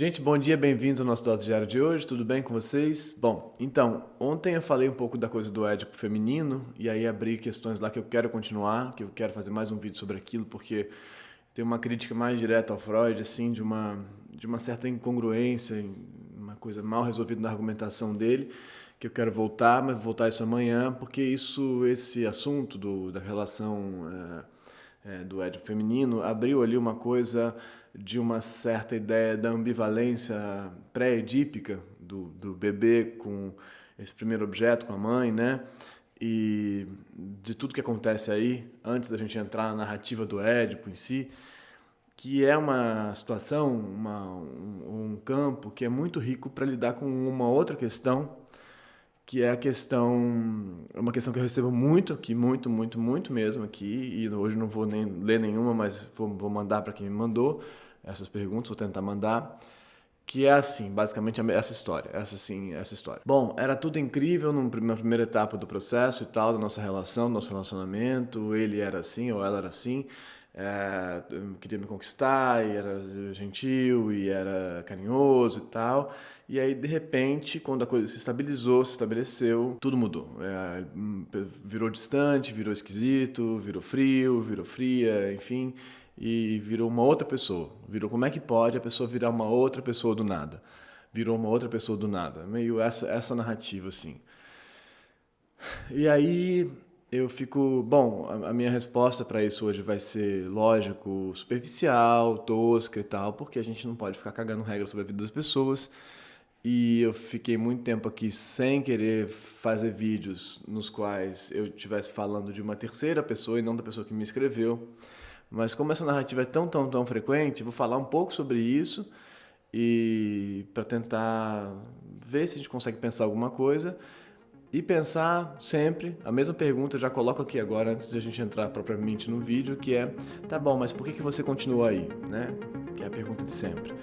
Gente, bom dia, bem-vindos ao nosso Dose Diário de hoje, tudo bem com vocês? Bom, então, ontem eu falei um pouco da coisa do Édipo feminino, e aí abri questões lá que eu quero continuar, que eu quero fazer mais um vídeo sobre aquilo, porque tem uma crítica mais direta ao Freud, assim, de uma certa incongruência, uma coisa mal resolvida na argumentação dele, que eu quero voltar, mas vou voltar isso amanhã, porque esse assunto da relação do Édipo feminino abriu ali uma coisa de uma certa ideia da ambivalência pré-edípica do bebê com esse primeiro objeto, com a mãe, né? E de tudo que acontece aí, antes da gente entrar na narrativa do Édipo em si, que é uma situação, um campo que é muito rico para lidar com uma outra questão, que é uma questão que eu recebo muito aqui, muito mesmo aqui, e hoje não vou nem ler nenhuma, mas vou mandar para quem me mandou essas perguntas, vou tentar mandar, que é assim, basicamente essa história. Bom, era tudo incrível na primeira etapa do processo e tal, da nossa relação, do nosso relacionamento, ele era assim ou ela era assim, queria me conquistar, e era gentil, e era carinhoso e tal. E aí, de repente, quando a coisa se estabeleceu, tudo mudou. Virou distante, virou esquisito, virou frio, virou fria, enfim, e virou uma outra pessoa. Virou como é que pode a pessoa virar uma outra pessoa do nada? Virou uma outra pessoa do nada. Meio essa narrativa, assim. E aí eu fico... Bom, a minha resposta para isso hoje vai ser, lógico, superficial, tosca e tal, porque a gente não pode ficar cagando regras sobre a vida das pessoas. E eu fiquei muito tempo aqui sem querer fazer vídeos nos quais eu estivesse falando de uma terceira pessoa e não da pessoa que me escreveu. Mas como essa narrativa é tão frequente, vou falar um pouco sobre isso e para tentar ver se a gente consegue pensar alguma coisa. E pensar sempre, a mesma pergunta eu já coloco aqui agora, antes de a gente entrar propriamente no vídeo, que é, tá bom, mas por que você continua aí, né? Que é a pergunta de sempre.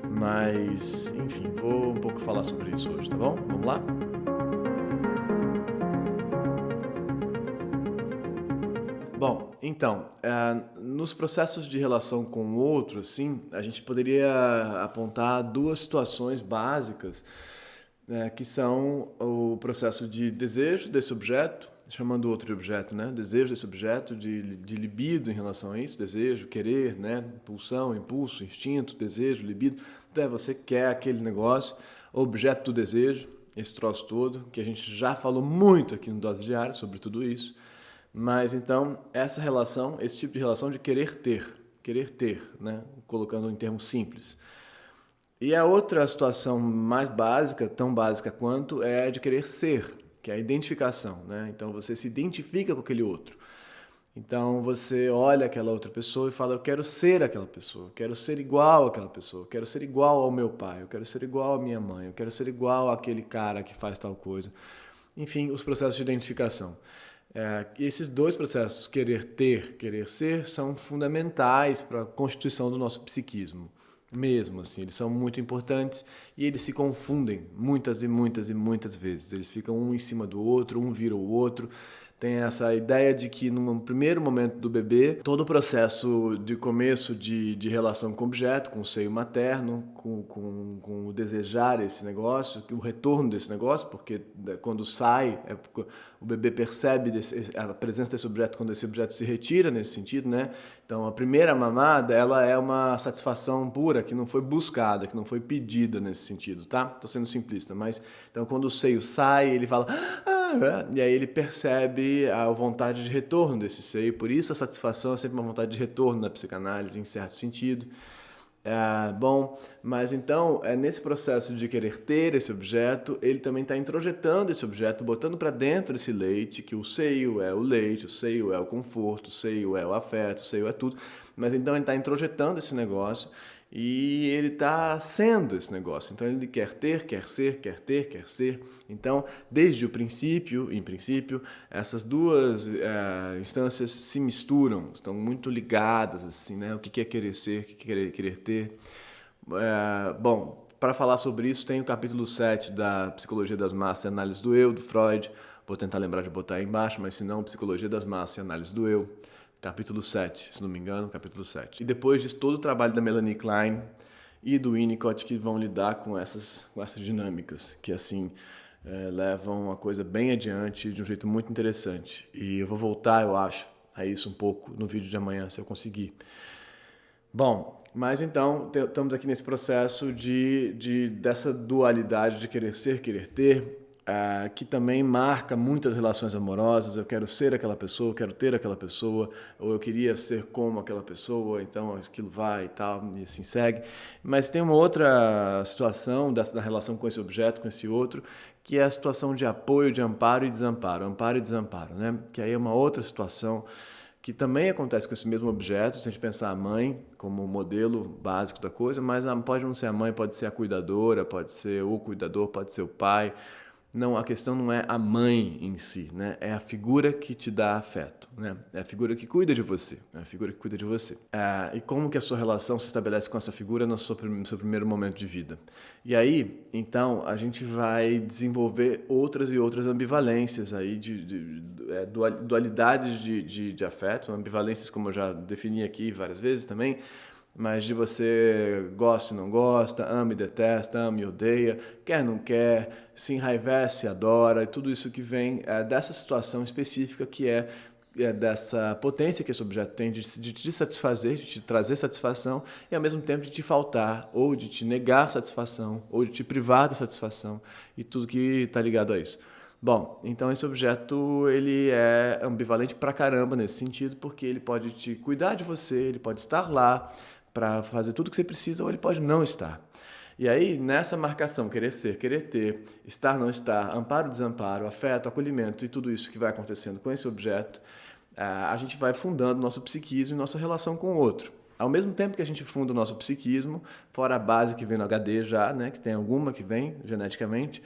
Mas, enfim, vou um pouco falar sobre isso hoje, tá bom? Vamos lá? Bom, então, nos processos de relação com o outro, assim, a gente poderia apontar duas situações básicas, que são o processo de desejo desse objeto, chamando o outro de objeto, né? Desejo desse objeto, de libido em relação a isso, desejo, querer, né? Pulsão, impulso, instinto, desejo, libido. Então, você quer aquele negócio, objeto do desejo, esse troço todo, que a gente já falou muito aqui no Dose Diária sobre tudo isso. Mas então, essa relação, esse tipo de relação de querer ter, né? Colocando em termos simples. E a outra situação mais básica, tão básica quanto, é a de querer ser, que é a identificação, né? Então você se identifica com aquele outro. Então você olha aquela outra pessoa e fala, eu quero ser aquela pessoa, eu quero ser igual àquela pessoa, eu quero ser igual ao meu pai, eu quero ser igual à minha mãe, eu quero ser igual àquele cara que faz tal coisa. Enfim, os processos de identificação. E esses dois processos, querer ter, querer ser, são fundamentais para a constituição do nosso psiquismo. Mesmo assim, eles são muito importantes e eles se confundem muitas vezes. Eles ficam um em cima do outro, um vira o outro. Tem essa ideia de que no primeiro momento do bebê, todo o processo de começo de relação com o objeto, com o seio materno, com o desejar esse negócio, o retorno desse negócio, porque quando sai, o bebê percebe a presença desse objeto quando esse objeto se retira nesse sentido, né? Então, a primeira mamada, ela é uma satisfação pura, que não foi buscada, que não foi pedida nesse sentido, tá? Estou sendo simplista, mas... Então, quando o seio sai, ele fala... e aí ele percebe a vontade de retorno desse seio. Por isso, a satisfação é sempre uma vontade de retorno na psicanálise, em certo sentido. Bom, mas então, nesse processo de querer ter esse objeto, ele também está introjetando esse objeto, botando para dentro esse leite, que o seio é o leite, o seio é o conforto, o seio é o afeto, o seio é tudo. Mas então ele está introjetando esse negócio e ele está sendo esse negócio. Então ele quer ter, quer ser, quer ter, quer ser. Então, desde o princípio, em princípio, essas duas instâncias se misturam, estão muito ligadas, assim, né? O que é querer ser, o que é querer ter. Bom, para falar sobre isso, tem o capítulo 7 da Psicologia das Massas e Análise do Eu, do Freud. Vou tentar lembrar de botar aí embaixo, mas se não, Psicologia das Massas e Análise do Eu. Capítulo 7, se não me engano, capítulo 7. E depois disso, todo o trabalho da Melanie Klein, e do Winnicott, que vão lidar com essas dinâmicas, que assim levam a coisa bem adiante de um jeito muito interessante. E eu vou voltar, eu acho, a isso um pouco no vídeo de amanhã, se eu conseguir. Bom, mas então estamos aqui nesse processo dessa dualidade de querer ser, querer ter, que também marca muitas relações amorosas. Eu quero ser aquela pessoa, eu quero ter aquela pessoa, ou eu queria ser como aquela pessoa, então aquilo vai e tal, e assim segue. Mas tem uma outra situação da relação com esse objeto, com esse outro, que é a situação de apoio, de amparo e desamparo, né? Que aí é uma outra situação que também acontece com esse mesmo objeto, se a gente pensar a mãe como modelo básico da coisa, mas pode não ser a mãe, pode ser a cuidadora, pode ser o cuidador, pode ser o pai. Não, a questão não é a mãe em si, né? É a figura que te dá afeto, né? É a figura que cuida de você, é a figura que cuida de você. E como que a sua relação se estabelece com essa figura no seu primeiro momento de vida? E aí, então, a gente vai desenvolver outras e outras ambivalências aí, dualidades de afeto, ambivalências como eu já defini aqui várias vezes também, mas de você gosta e não gosta, ama e detesta, ama e odeia, quer não quer, se enraivece, adora, e tudo isso que vem dessa situação específica que é dessa potência que esse objeto tem de te satisfazer, de te trazer satisfação e ao mesmo tempo de te faltar, ou de te negar satisfação, ou de te privar da satisfação e tudo que está ligado a isso. Bom, então esse objeto ele é ambivalente pra caramba nesse sentido, porque ele pode te cuidar de você, ele pode estar lá para fazer tudo o que você precisa, ou ele pode não estar. E aí, nessa marcação, querer ser, querer ter, estar, não estar, amparo, desamparo, afeto, acolhimento e tudo isso que vai acontecendo com esse objeto, a gente vai fundando nosso psiquismo e nossa relação com o outro. Ao mesmo tempo que a gente funda o nosso psiquismo, fora a base que vem no HD já, né, que tem alguma que vem geneticamente,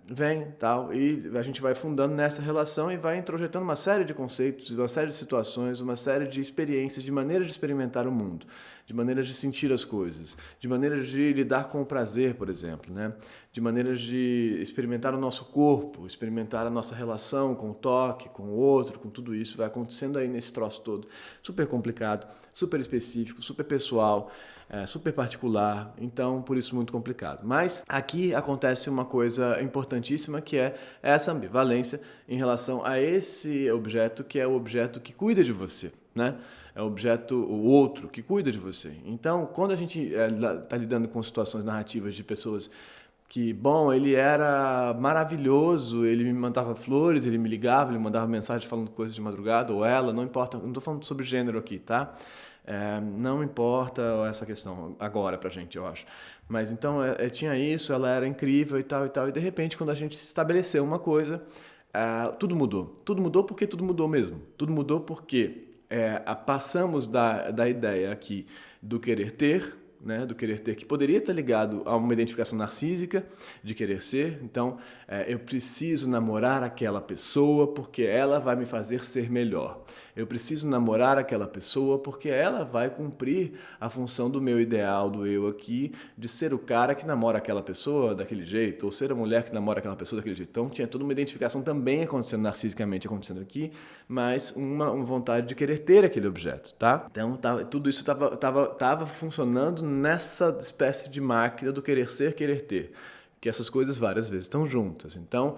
vem tal, e a gente vai fundando nessa relação e vai introjetando uma série de conceitos, uma série de situações, uma série de experiências, de maneiras de experimentar o mundo, de maneiras de sentir as coisas, de maneiras de lidar com o prazer, por exemplo, né? De maneiras de experimentar o nosso corpo, experimentar a nossa relação com o toque, com o outro, com tudo isso, vai acontecendo aí nesse troço todo, super complicado, super específico, super pessoal, super particular, então por isso muito complicado. Mas aqui acontece uma coisa importantíssima, que é essa ambivalência em relação a esse objeto, que é o objeto que cuida de você, né? É o outro que cuida de você. Então, quando a gente está lidando com situações narrativas de pessoas que, bom, ele era maravilhoso, ele me mandava flores, ele me ligava, ele mandava mensagem falando coisas de madrugada, ou ela, não importa, não estou falando sobre gênero aqui, tá? Não importa essa questão agora pra gente, eu acho. Mas então tinha isso, ela era incrível e tal, e de repente, quando a gente estabeleceu uma coisa, tudo mudou. Tudo mudou porque tudo mudou mesmo. Tudo mudou porque passamos da ideia aqui do querer ter, né, do querer ter, que poderia estar ligado a uma identificação narcísica de querer ser. Então, eu preciso namorar aquela pessoa porque ela vai me fazer ser melhor. Eu preciso namorar aquela pessoa porque ela vai cumprir a função do meu ideal, do eu aqui, de ser o cara que namora aquela pessoa daquele jeito, ou ser a mulher que namora aquela pessoa daquele jeito. Então, tinha toda uma identificação também acontecendo narcisicamente acontecendo aqui, mas uma vontade de querer ter aquele objeto, tá? Então, tudo isso estava funcionando nessa espécie de máquina do querer ser, querer ter, que essas coisas várias vezes estão juntas. Então,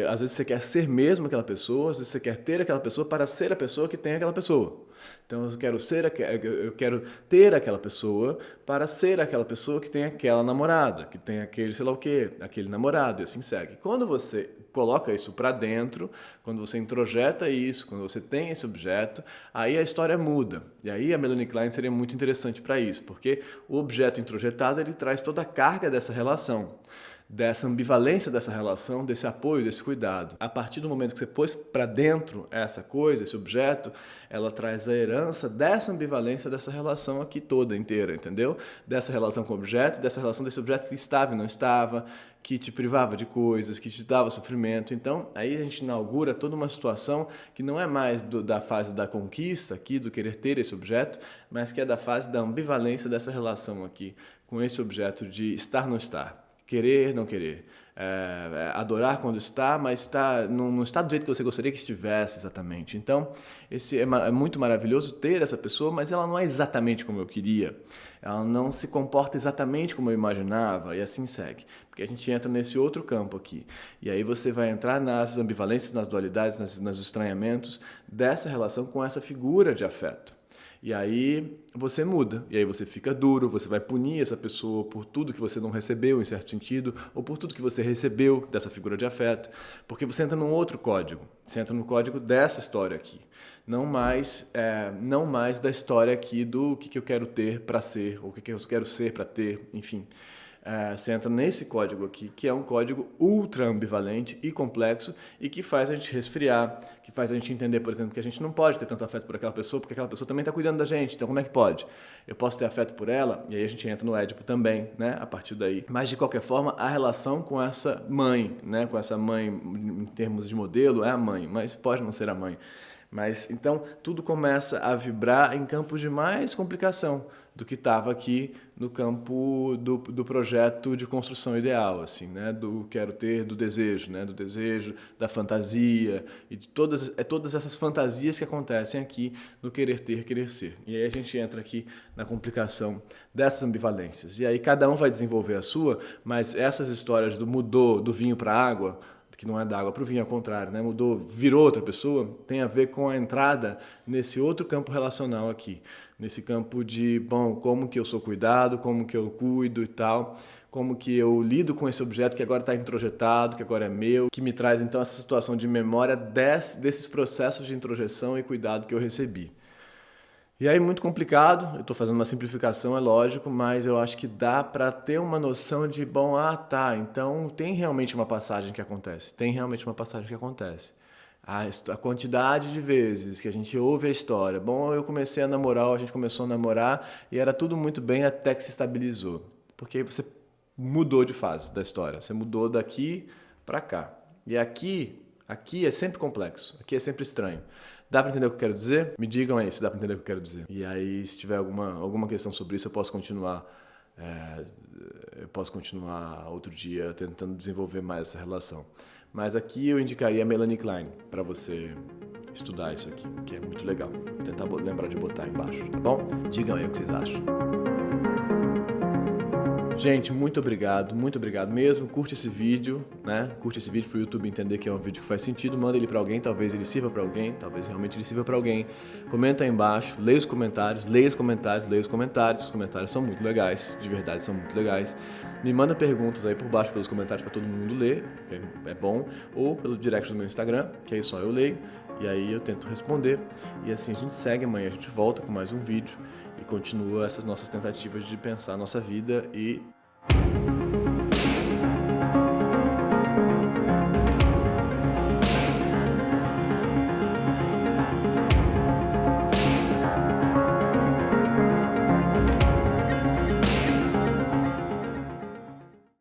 às vezes você quer ser mesmo aquela pessoa, às vezes você quer ter aquela pessoa para ser a pessoa que tem aquela pessoa. Então, eu quero ter aquela pessoa para ser aquela pessoa que tem aquela namorada, que tem aquele sei lá o quê, aquele namorado, e assim segue. Quando você coloca isso para dentro, quando você introjeta isso, quando você tem esse objeto, aí a história muda. E aí a Melanie Klein seria muito interessante para isso, porque o objeto introjetado ele traz toda a carga dessa relação, dessa ambivalência dessa relação, desse apoio, desse cuidado. A partir do momento que você pôs para dentro essa coisa, esse objeto, ela traz a herança dessa ambivalência dessa relação aqui toda inteira, entendeu? Dessa relação com o objeto, dessa relação desse objeto que estava e não estava, que te privava de coisas, que te dava sofrimento. Então, aí a gente inaugura toda uma situação que não é mais da fase da conquista aqui, do querer ter esse objeto, mas que é da fase da ambivalência dessa relação aqui, com esse objeto de estar ou não estar. Querer, não querer. Adorar quando está, mas não está do jeito que você gostaria que estivesse exatamente. Então, é muito maravilhoso ter essa pessoa, mas ela não é exatamente como eu queria. Ela não se comporta exatamente como eu imaginava, e assim segue. Porque a gente entra nesse outro campo aqui. E aí você vai entrar nas ambivalências, nas dualidades, nos estranhamentos dessa relação com essa figura de afeto. E aí você muda, e aí você fica duro, você vai punir essa pessoa por tudo que você não recebeu, em certo sentido, ou por tudo que você recebeu dessa figura de afeto, porque você entra num outro código, você entra no código dessa história aqui, não mais da história aqui do que eu quero ter para ser, ou o que eu quero ser para ter, enfim. Você entra nesse código aqui, que é um código ultra ambivalente e complexo e que faz a gente resfriar, que faz a gente entender, por exemplo, que a gente não pode ter tanto afeto por aquela pessoa, porque aquela pessoa também está cuidando da gente, então como é que pode? Eu posso ter afeto por ela, e aí a gente entra no Édipo também, né, a partir daí. Mas, de qualquer forma, a relação com essa mãe, né, com essa mãe, em termos de modelo, é a mãe, mas pode não ser a mãe. Mas, então, tudo começa a vibrar em campos de mais complicação do que estava aqui no campo do projeto de construção ideal, assim, né? Do quero ter, do desejo, né? Do desejo, da fantasia, e de todas essas fantasias que acontecem aqui no querer ter, querer ser. E aí a gente entra aqui na complicação dessas ambivalências. E aí cada um vai desenvolver a sua, mas essas histórias do mudou do vinho para a água, que não é da água para o vinho, ao contrário, né? Mudou, virou outra pessoa, tem a ver com a entrada nesse outro campo relacional aqui, nesse campo de, como que eu sou cuidado, como que eu cuido e tal, como que eu lido com esse objeto que agora está introjetado, que agora é meu, que me traz então essa situação de memória desses processos de introjeção e cuidado que eu recebi. E aí, muito complicado, eu estou fazendo uma simplificação, é lógico, mas eu acho que dá para ter uma noção de, então tem realmente uma passagem que acontece, A quantidade de vezes que a gente ouve a história, eu comecei a namorar, a gente começou a namorar e era tudo muito bem até que se estabilizou. Porque aí você mudou de fase da história, você mudou daqui para cá. E aqui é sempre complexo, aqui é sempre estranho. Dá para entender o que eu quero dizer? Me digam aí se dá para entender o que eu quero dizer. E aí, se tiver alguma questão sobre isso, eu posso continuar outro dia tentando desenvolver mais essa relação. Mas aqui eu indicaria a Melanie Klein para você estudar isso aqui, que é muito legal. Vou tentar lembrar de botar aí embaixo, tá bom? Digam aí o que vocês acham. Gente, muito obrigado mesmo. Curte esse vídeo, né? Curte esse vídeo para o YouTube entender que é um vídeo que faz sentido. Manda ele para alguém, talvez ele sirva para alguém, talvez realmente ele sirva para alguém. Comenta aí embaixo, leia os comentários. Os comentários são muito legais, de verdade são muito legais. Me manda perguntas aí por baixo pelos comentários para todo mundo ler, que é bom. Ou pelo direct do meu Instagram, que aí só eu leio. E aí eu tento responder. E assim a gente segue, amanhã a gente volta com mais um vídeo. E continua essas nossas tentativas de pensar a nossa vida e